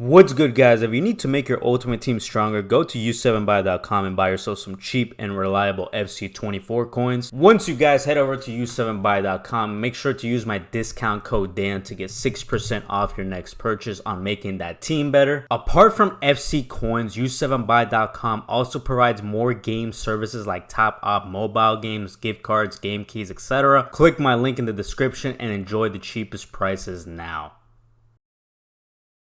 What's good, guys? If you need to make your ultimate team stronger, go to u7buy.com and buy yourself some cheap and reliable FC24 coins. Once you guys head over to u7buy.com, make sure to use my discount code Dan to get 6% off your next purchase on making that team better. Apart from FC coins, u7buy.com also provides more game services like top up mobile games, gift cards, game keys, etc. Click my link in the description and enjoy the cheapest prices now.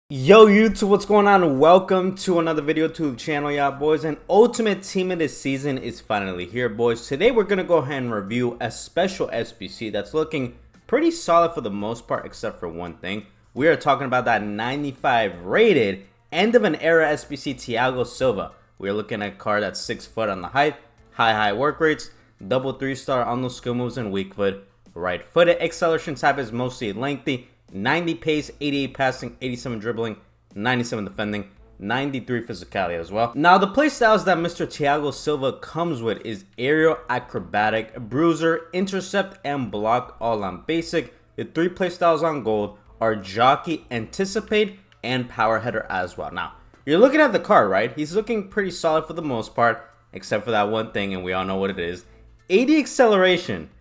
Yo YouTube, what's going on? Welcome to another video to the channel, y'all boys. And ultimate team of this season is finally here, boys. Today we're gonna go ahead and review a special SBC that's looking pretty solid for the most part, except for one thing. We are talking about that 95 rated end of an era SBC Thiago Silva. We're looking at a card that's 6 foot on the height, high work rates, double 3-star on those skill moves and weak foot, right footed. Acceleration type is mostly lengthy. 90 pace, 88 passing, 87 dribbling, 97 defending, 93 physicality as well. Now, the playstyles that Mr. Thiago Silva comes with is aerial, acrobatic, bruiser, intercept, and block, all on basic. The 3 playstyles on gold are jockey, anticipate, and power header as well. Now, you're looking at the card, right? He's looking pretty solid for the most part, except for that one thing, and we all know what it is. 80 acceleration.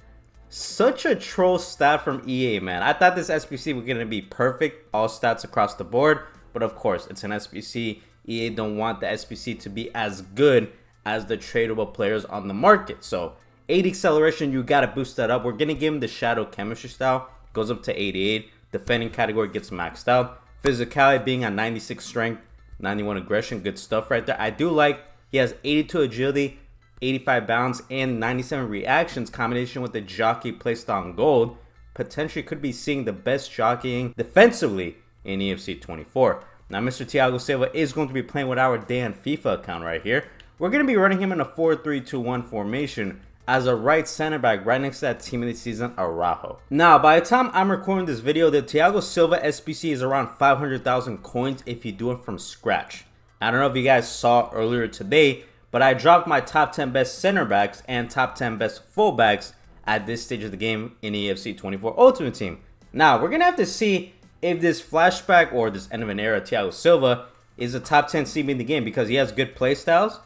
Such a troll stat from EA, man. I thought this SBC was going to be perfect, all stats across the board. But of course, it's an SBC. EA don't want the SBC to be as good as the tradable players on the market. So 80 acceleration, you got to boost that up. We're going to give him the shadow chemistry style. Goes up to 88. Defending category gets maxed out. Physicality being at 96 strength, 91 aggression. Good stuff right there. I do like he has 82 agility, 85 bounce, and 97 reactions. Combination with the jockey placed on gold, potentially could be seeing the best jockeying defensively in EFC 24. Now, Mr. Thiago Silva is going to be playing with our DanFIFA account right here. We're going to be running him in a 4-3-2-1 formation as a right center back right next to that team of the season, Araujo. Now, by the time I'm recording this video, the Thiago Silva SBC is around 500,000 coins if you do it from scratch. I don't know if you guys saw earlier today, but I dropped my top 10 best center backs and top 10 best fullbacks at this stage of the game in EFC 24 Ultimate Team. Now, we're going to have to see if this flashback or this end of an era Thiago Silva is a top 10 CB in the game, because he has good play styles,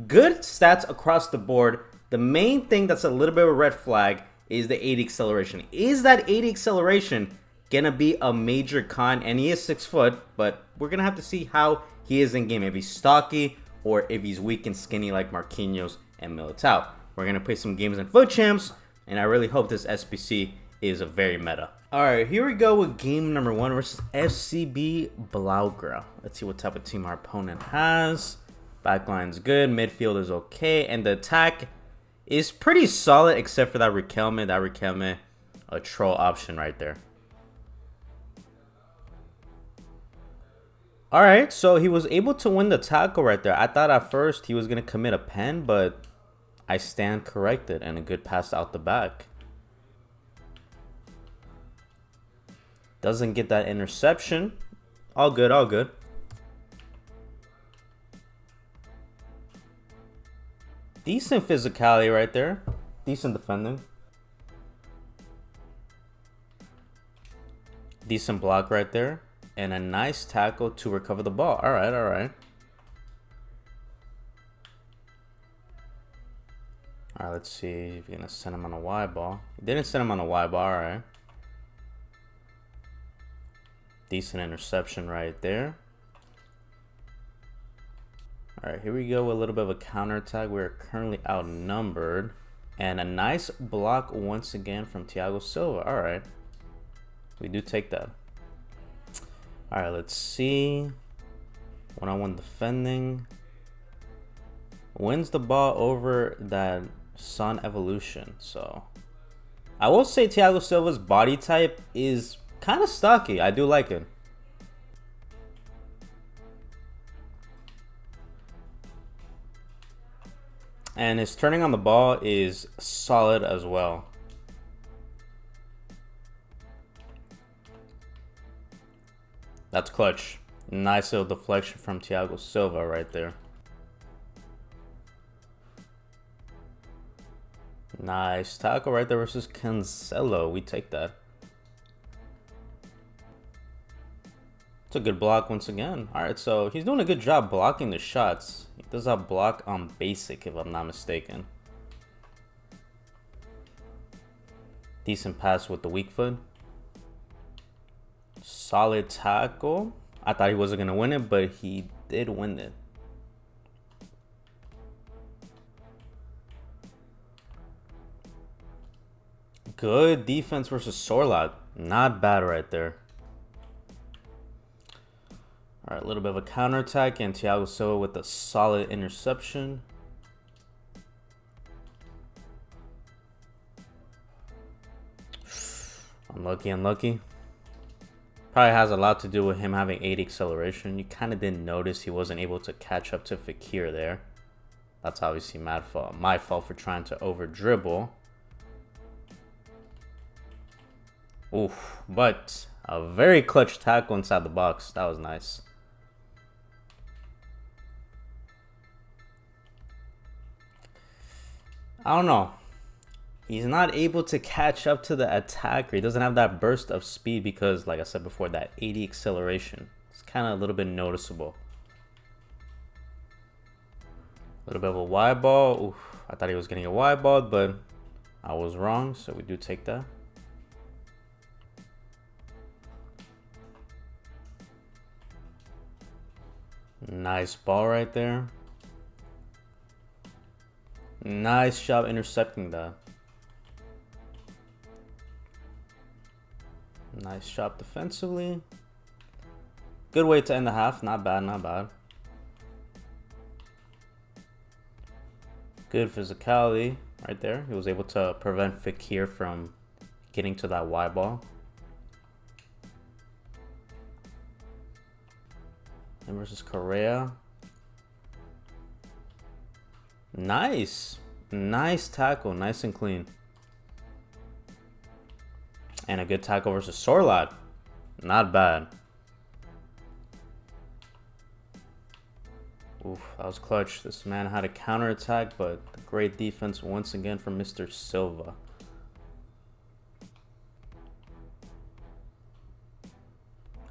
good stats across the board. The main thing that's a little bit of a red flag is the 80 acceleration. Is that 80 acceleration going to be a major con? And he is 6 foot, but we're going to have to see how he is in game. If he's stocky, or if he's weak and skinny like Marquinhos and Militao. We're going to play some games in Foot Champs, and I really hope this SBC is a very meta. Alright, here we go with game number 1 versus FCB Blaugrau. Let's see what type of team our opponent has. Backline's good, midfield is okay, and the attack is pretty solid except for that Riquelme. That Riquelme, a troll option right there. Alright, so he was able to win the tackle right there. I thought at first he was going to commit a pen, but I stand corrected, and a good pass out the back. Doesn't get that interception. All good, all good. Decent physicality right there. Decent defending. Decent block right there. And a nice tackle to recover the ball. Alright, alright. Alright, let's see if you're going to send him on a wide ball. Didn't send him on a wide ball, alright. Decent interception right there. Alright, here we go with a little bit of a counter attack. We're currently outnumbered. And a nice block once again from Thiago Silva. Alright. We do take that. Alright, let's see. One-on-one defending. Wins the ball over that Sun Evolution. So, I will say Thiago Silva's body type is kind of stocky. I do like it. And his turning on the ball is solid as well. That's clutch. Nice little deflection from Thiago Silva right there. Nice tackle right there versus Cancelo. We take that. It's a good block once again. Alright, so he's doing a good job blocking the shots. He does have block on basic, if I'm not mistaken. Decent pass with the weak foot. Solid tackle. I thought he wasn't going to win it, but he did win it. Good defense versus Sorlot. Not bad right there. All right, a little bit of a counterattack, and Thiago Silva with a solid interception. Unlucky, unlucky. Probably has a lot to do with him having 80 acceleration. You kind of didn't notice he wasn't able to catch up to Fekir there. That's obviously my fault for trying to over dribble. Oof, but a very clutch tackle inside the box. That was nice. I don't know. He's not able to catch up to the attacker. He doesn't have that burst of speed because, like I said before, that 80 acceleration. It's kind of a little bit noticeable. A little bit of a wide ball. Oof, I thought he was getting a wide ball, but I was wrong, so we do take that. Nice ball right there. Nice job intercepting that. Nice job defensively. Good way to end the half. Not bad, not bad. Good physicality right there. He was able to prevent Fekir from getting to that wide ball. And versus Correa. Nice. Nice tackle. Nice and clean. And a good tackle versus Sorlot. Not bad. Oof, that was clutch. This man had a counterattack, but great defense once again from Mr. Silva.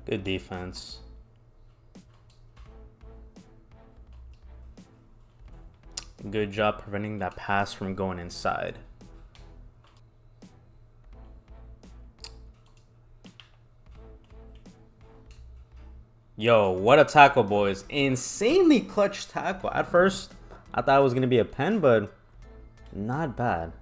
Good defense. Good job preventing that pass from going inside. Yo, what a tackle, boys. Insanely clutch tackle. At first, I thought it was going to be a pen, but not bad.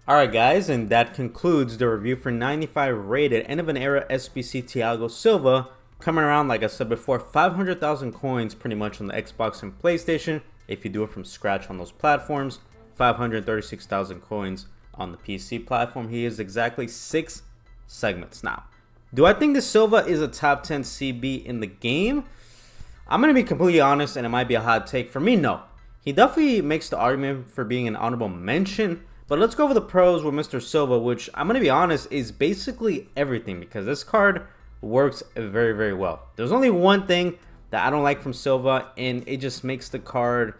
Alright, guys, and that concludes the review for 95 rated end of an era SBC Thiago Silva. Coming around, like I said before, 500,000 coins pretty much on the Xbox and PlayStation. If you do it from scratch on those platforms, 536,000 coins on the PC platform. He is exactly 6 segments now. Do I think this Silva is a top 10 CB in the game? I'm going to be completely honest, and it might be a hot take. For me, no. He definitely makes the argument for being an honorable mention. But let's go over the pros with Mr. Silva, which I'm going to be honest is basically everything, because this card works very, very well. There's only one thing that I don't like from Silva, and it just makes the card,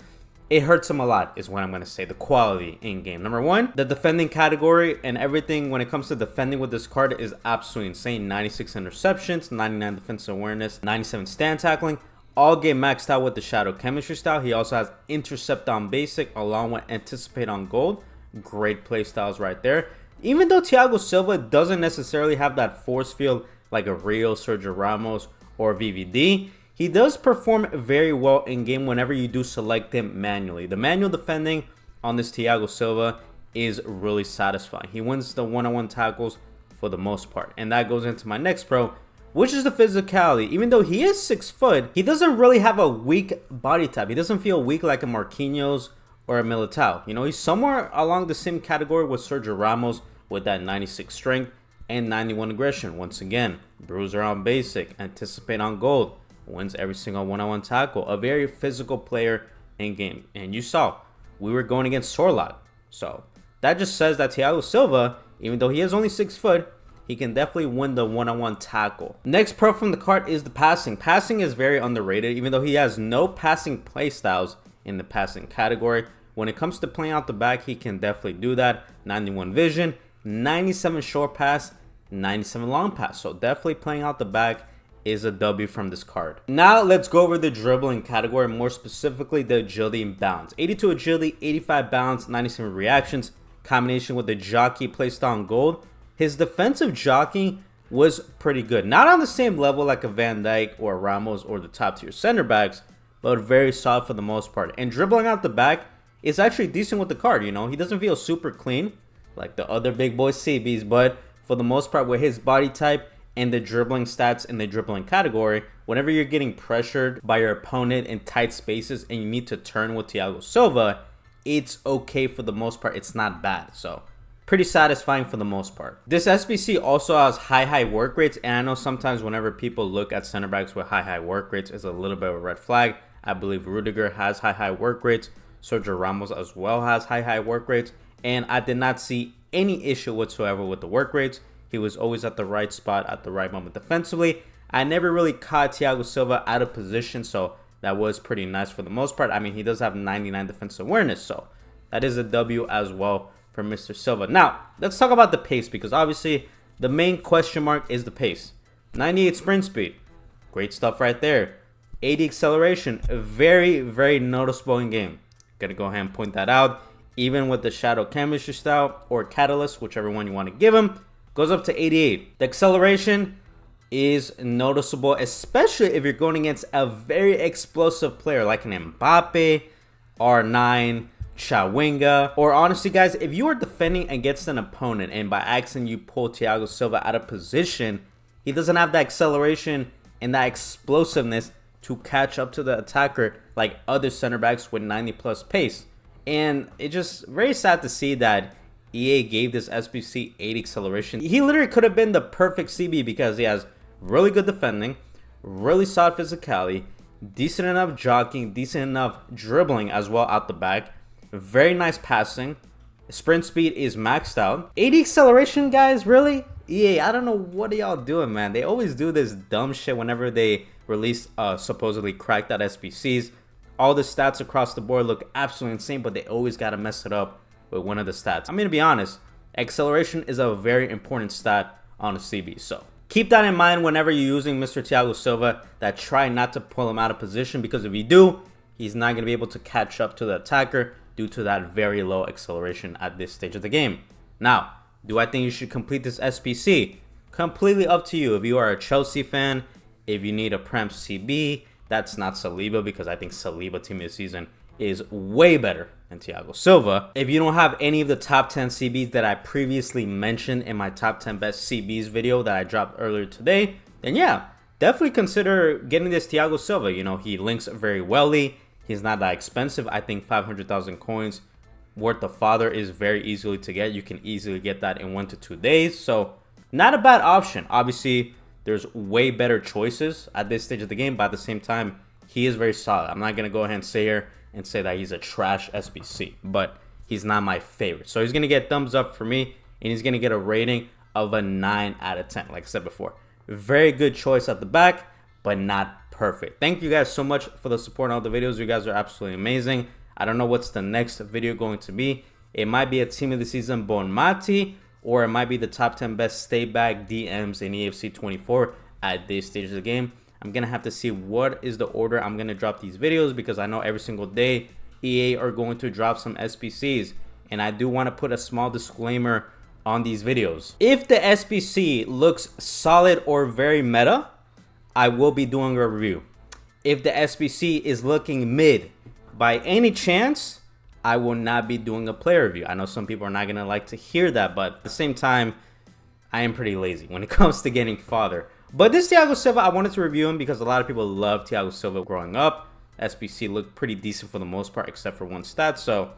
it hurts him a lot, is what I'm going to say. The quality in game. Number one, the defending category and everything when it comes to defending with this card is absolutely insane. 96 interceptions, 99 defensive awareness, 97 stand tackling. All game maxed out with the shadow chemistry style. He also has intercept on basic along with anticipate on gold. Great play styles right there. Even though Thiago Silva doesn't necessarily have that force field like a Rio, Sergio Ramos, or VVD, he does perform very well in game whenever you do select him manually. The manual defending on this Thiago Silva is really satisfying. He wins the one-on-one tackles for the most part. And that goes into my next pro, which is the physicality. Even though he is 6 foot, he doesn't really have a weak body type. He doesn't feel weak like a Marquinhos or a Militao. You know, he's somewhere along the same category with Sergio Ramos with that 96 strength and 91 aggression. Once again, bruiser on basic, anticipate on gold. Wins every single one-on-one tackle. A very physical player in game. And you saw, we were going against Sorlot. So that just says that Thiago Silva, even though he is only 6 foot, he can definitely win the one-on-one tackle. Next pro from the card is the passing. Passing is very underrated, even though he has no passing play styles in the passing category. When it comes to playing out the back, he can definitely do that. 91 vision, 97 short pass, 97 long pass. So definitely playing out the back is a W from this card. Now let's go over the dribbling category, more specifically the agility and balance. 82 agility, 85 balance, 97 reactions, combination with the jockey placed on gold. His defensive jockeying was pretty good. Not on the same level like a Van Dijk or Ramos or the top tier center backs, but very solid for the most part. And dribbling out the back is actually decent with the card, you know. He doesn't feel super clean like the other big boy CBs, but for the most part with his body type and the dribbling stats in the dribbling category, whenever you're getting pressured by your opponent in tight spaces and you need to turn with Thiago Silva, it's okay for the most part. It's not bad. So pretty satisfying for the most part. This SBC also has high work rates, and I know sometimes whenever people look at center backs with high work rates, it's a little bit of a red flag. I believe Rudiger has high work rates. Sergio Ramos as well has high work rates, and I did not see any issue whatsoever with the work rates. He was always at the right spot at the right moment defensively. I never really caught Thiago Silva out of position, so that was pretty nice for the most part. I mean, he does have 99 defensive awareness, so that is a W as well for Mr. Silva. Now, let's talk about the pace, because obviously the main question mark is the pace. 98 sprint speed. Great stuff right there. 80 acceleration. Very noticeable in game. Gonna go ahead and point that out. Even with the shadow chemistry style or catalyst, whichever one you want to give him, goes up to 88. The acceleration is noticeable, especially if you're going against a very explosive player like an Mbappe, R9, Chawinga, or honestly guys, if you are defending against an opponent and by accident you pull Thiago Silva out of position, he doesn't have that acceleration and that explosiveness to catch up to the attacker like other center backs with 90 plus pace. And it's just very sad to see that EA gave this SBC 8 acceleration. He literally could have been the perfect CB because he has really good defending, really solid physicality, decent enough jockeying, decent enough dribbling as well out the back, very nice passing, sprint speed is maxed out. 80 acceleration, guys, really? EA, I don't know what are y'all doing, man. They always do this dumb shit whenever they release supposedly cracked out SBCs. All the stats across the board look absolutely insane, but they always got to mess it up with one of the stats. I'm going to be honest, acceleration is a very important stat on a CB. So keep that in mind whenever you're using Mr. Thiago Silva, that try not to pull him out of position, because if you do, he's not going to be able to catch up to the attacker due to that very low acceleration at this stage of the game. Now, do I think you should complete this SBC? Completely up to you. If you are a Chelsea fan, if you need a Prem CB, that's not Saliba, because I think Saliba team of the season is way better than Thiago Silva. If you don't have any of the top 10 CBs that I previously mentioned in my top 10 best CBs video that I dropped earlier today, then yeah, definitely consider getting this Thiago Silva. You know, he links very wellly. He's not that expensive. I think 500,000 coins worth of fodder is very easily to get. You can easily get that in 1 to 2 days. So not a bad option. Obviously, there's way better choices at this stage of the game, but at the same time, he is very solid. I'm not going to go ahead and say here and say that he's a trash SBC, but he's not my favorite. So he's going to get thumbs up for me, and he's going to get a rating of a 9 out of 10, like I said before. Very good choice at the back, but not perfect. Thank you guys so much for the support on all the videos. You guys are absolutely amazing. I don't know what's the next video going to be. It might be a team of the season Bon Mati, or it might be the top 10 best stay back DMs in EFC 24 at this stage of the game. I'm going to have to see what is the order I'm going to drop these videos, because I know every single day EA are going to drop some SBCs. And I do want to put a small disclaimer on these videos. If the SBC looks solid or very meta, I will be doing a review. If the SBC is looking mid by any chance, I will not be doing a player review. I know some people are not going to like to hear that, but at the same time, I am pretty lazy when it comes to getting fodder. But this Thiago Silva, I wanted to review him because a lot of people love Thiago Silva growing up. SBC looked pretty decent for the most part, except for one stat, so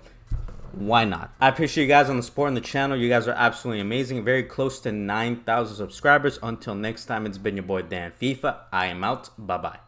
why not? I appreciate you guys on the support on the channel. You guys are absolutely amazing. Very close to 9,000 subscribers. Until next time, it's been your boy DanFIFA. I am out. Bye-bye.